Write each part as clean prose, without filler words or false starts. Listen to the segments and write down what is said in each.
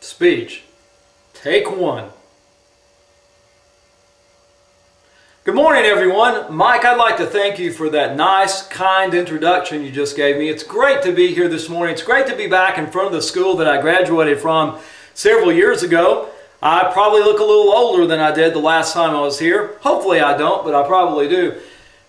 Speech. Take one. Good morning, everyone. Mike, I'd like to thank you for that nice, kind introduction you just gave me. It's great to be here this morning. It's great to be back in front of the school that I graduated from several years ago. I probably look a little older than I did the last time I was here. Hopefully I don't, but I probably do.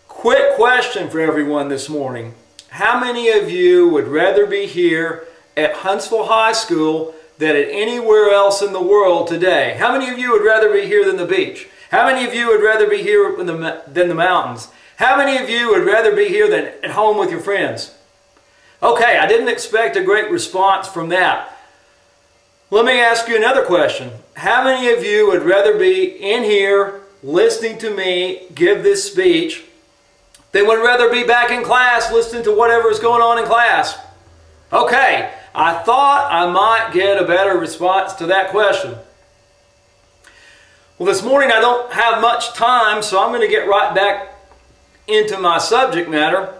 Quick question for everyone this morning. How many of you would rather be here at Huntsville High School than at anywhere else in the world today? How many of you would rather be here than the beach? How many of you would rather be here than the mountains? How many of you would rather be here than at home with your friends? Okay, I didn't expect a great response from that. Let me ask you another question. How many of you would rather be in here listening to me give this speech than would rather be back in class listening to whatever is going on in class? Okay, I thought I might get a better response to that question. Well, this morning I don't have much time, so I'm going to get right back into my subject matter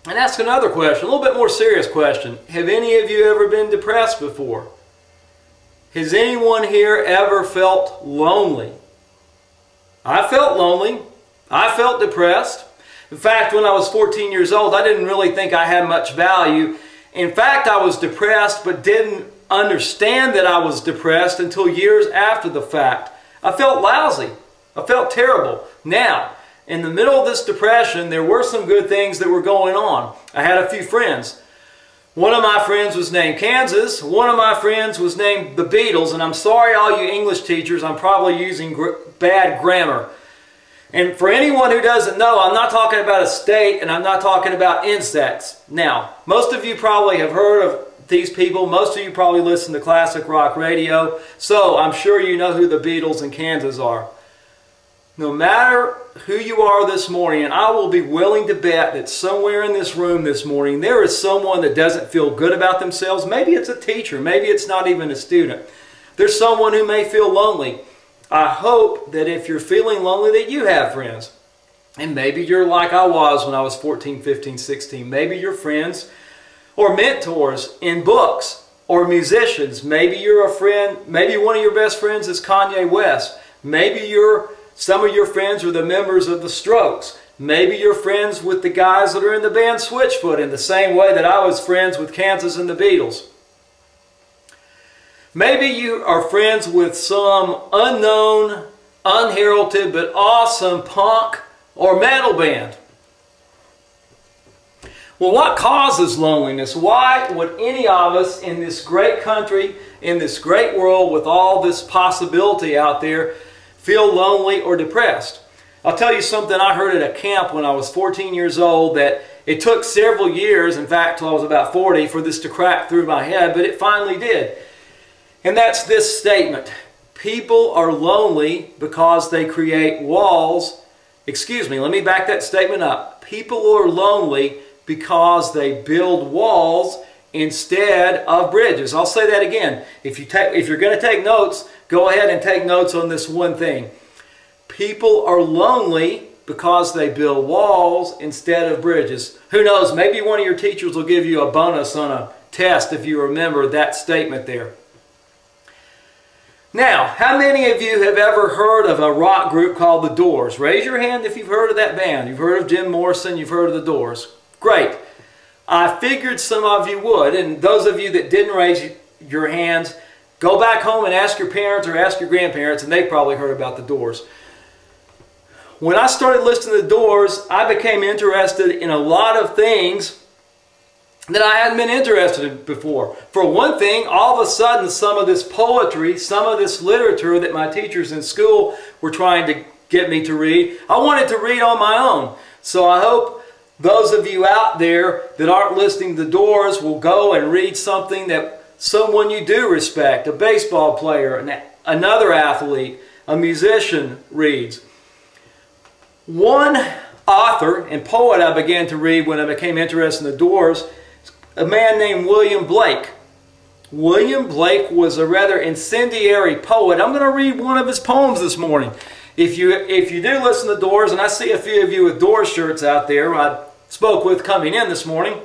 and ask another question, a little bit more serious question. Have any of you ever been depressed before? Has anyone here ever felt lonely? I felt lonely. I felt depressed. In fact, when I was 14 years old, I didn't really think I had much value. In fact, I was depressed but didn't understand that I was depressed until years after the fact. I felt lousy. I felt terrible. Now, in the middle of this depression, there were some good things that were going on. I had a few friends. One of my friends was named Kansas. One of my friends was named the Beatles. And I'm sorry, all you English teachers, I'm probably using bad grammar. And for anyone who doesn't know, I'm not talking about a state and I'm not talking about insects. Now, most of you probably have heard of these people. Most of you probably listen to classic rock radio. So I'm sure you know who the Beatles and Kansas are. No matter who you are this morning, and I will be willing to bet that somewhere in this room this morning there is someone that doesn't feel good about themselves. Maybe it's a teacher. Maybe it's not even a student. There's someone who may feel lonely. I hope that if you're feeling lonely that you have friends. And maybe you're like I was when I was 14, 15, 16. Maybe you're friends or mentors in books or musicians. Maybe you're a friend. Maybe one of your best friends is Kanye West. Maybe some of your friends are the members of the Strokes. Maybe you're friends with the guys that are in the band Switchfoot in the same way that I was friends with Kansas and the Beatles. Maybe you are friends with some unknown, unheralded, but awesome punk or metal band. Well, what causes loneliness? Why would any of us in this great country, in this great world with all this possibility out there, feel lonely or depressed? I'll tell you something I heard at a camp when I was 14 years old that it took several years, in fact till I was about 40, for this to crack through my head, but it finally did. And that's this statement. People are lonely because they create walls. Excuse me, let me back that statement up. People are lonely because they build walls instead of bridges. I'll say that again. If you're going to take notes, go ahead and take notes on this one thing. People are lonely because they build walls instead of bridges. Who knows, maybe one of your teachers will give you a bonus on a test if you remember that statement there. Now, how many of you have ever heard of a rock group called The Doors? Raise your hand if you've heard of that band. You've heard of Jim Morrison, you've heard of The Doors. Great. I figured some of you would, and those of you that didn't raise your hands, go back home and ask your parents or ask your grandparents, and they probably heard about The Doors. When I started listening to The Doors, I became interested in a lot of things that I hadn't been interested in before. For one thing, all of a sudden some of this poetry, some of this literature that my teachers in school were trying to get me to read, I wanted to read on my own. So I hope those of you out there that aren't listening to The Doors will go and read something that someone you do respect, a baseball player, another athlete, a musician reads. One author and poet I began to read when I became interested in The Doors, a man named William Blake. William Blake was a rather incendiary poet. I'm going to read one of his poems this morning. If you do listen to Doors, and I see a few of you with Doors shirts out there I spoke with coming in this morning,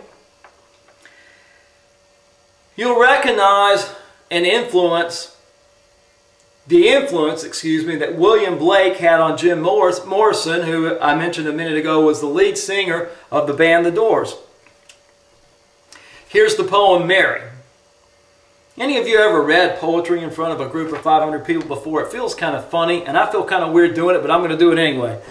you'll recognize and the influence, that William Blake had on Jim Morrison, who I mentioned a minute ago was the lead singer of the band The Doors. Here's the poem, Mary. Any of you ever read poetry in front of a group of 500 people before? It feels kind of funny, and I feel kind of weird doing it, but I'm going to do it anyway.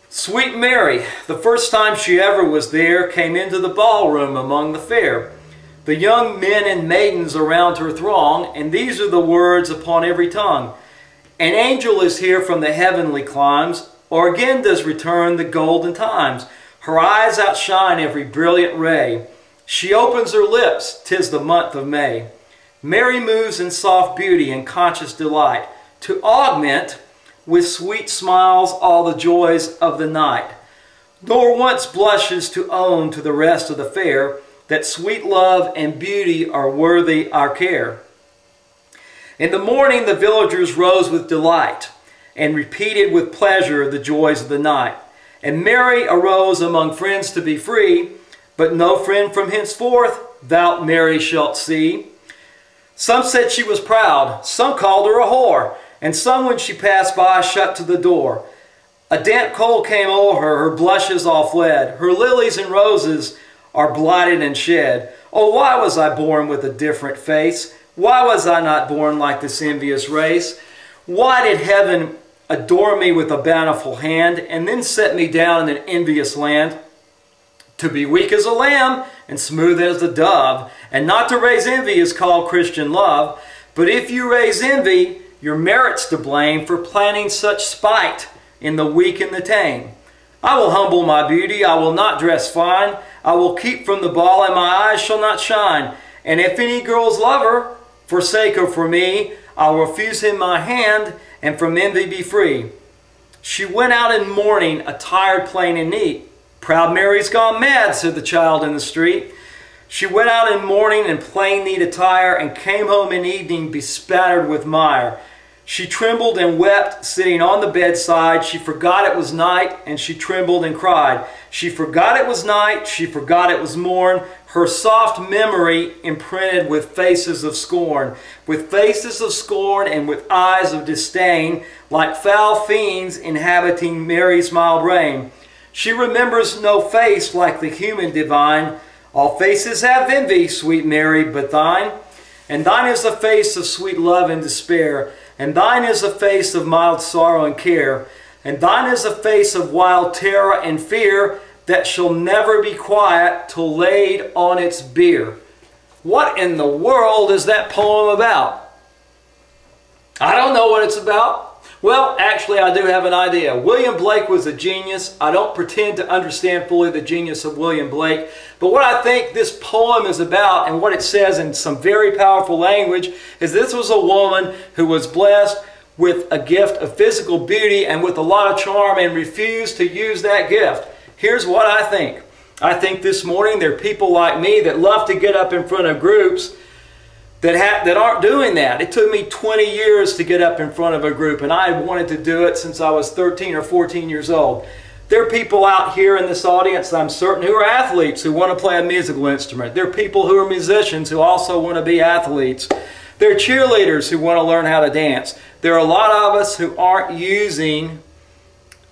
Sweet Mary, the first time she ever was there, came into the ballroom among the fair. The young men and maidens around her throng, and these are the words upon every tongue. An angel is here from the heavenly climes, or again does return the golden times. Her eyes outshine every brilliant ray. She opens her lips, 'tis the month of May. Mary moves in soft beauty and conscious delight, to augment with sweet smiles all the joys of the night. Nor once blushes to own to the rest of the fair, that sweet love and beauty are worthy our care. In the morning the villagers rose with delight, and repeated with pleasure the joys of the night. And Mary arose among friends to be free, but no friend from henceforth thou, Mary, shalt see. Some said she was proud, some called her a whore, and some when she passed by shut to the door. A damp cold came o'er her, her blushes all fled, her lilies and roses are blighted and shed. Oh, why was I born with a different face? Why was I not born like this envious race? Why did heaven adore me with a bountiful hand, and then set me down in an envious land? To be weak as a lamb, and smooth as a dove, and not to raise envy is called Christian love. But if you raise envy, your merit's to blame for planting such spite in the weak and the tame. I will humble my beauty, I will not dress fine, I will keep from the ball, and my eyes shall not shine. And if any girl's lover forsake her for me, I will refuse him my hand, and from envy be free. She went out in mourning, attired plain and neat. Proud Mary's gone mad, said the child in the street. She went out in mourning and plain neat attire, and came home in evening bespattered with mire. She trembled and wept, sitting on the bedside. She forgot it was night, and she trembled and cried. She forgot it was night, she forgot it was morn. Her soft memory imprinted with faces of scorn. With faces of scorn and with eyes of disdain, like foul fiends inhabiting Mary's mild reign. She remembers no face like the human divine. All faces have envy, sweet Mary, but thine. And thine is a face of sweet love and despair. And thine is a face of mild sorrow and care. And thine is a face of wild terror and fear, that shall never be quiet till laid on its bier. What in the world is that poem about? I don't know what it's about. Well, actually I do have an idea. William Blake was a genius. I don't pretend to understand fully the genius of William Blake, but what I think this poem is about, and what it says in some very powerful language, is this was a woman who was blessed with a gift of physical beauty and with a lot of charm, and refused to use that gift. Here's what I think. I think this morning there are people like me that love to get up in front of groups that aren't doing that. It took me 20 years to get up in front of a group, and I had wanted to do it since I was 13 or 14 years old. There are people out here in this audience, I'm certain, who are athletes who want to play a musical instrument. There are people who are musicians who also want to be athletes. There are cheerleaders who want to learn how to dance. There are a lot of us who aren't using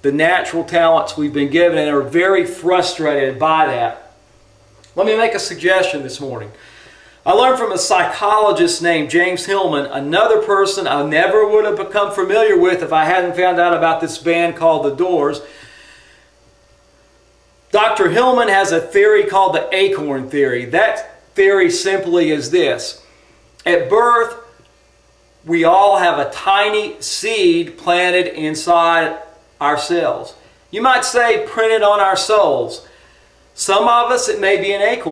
the natural talents we've been given and are very frustrated by that. Let me make a suggestion this morning. I learned from a psychologist named James Hillman, another person I never would have become familiar with if I hadn't found out about this band called The Doors. Dr. Hillman has a theory called the acorn theory. That theory simply is this. At birth, we all have a tiny seed planted inside ourselves. You might say printed on our souls. Some of us, it may be an acorn.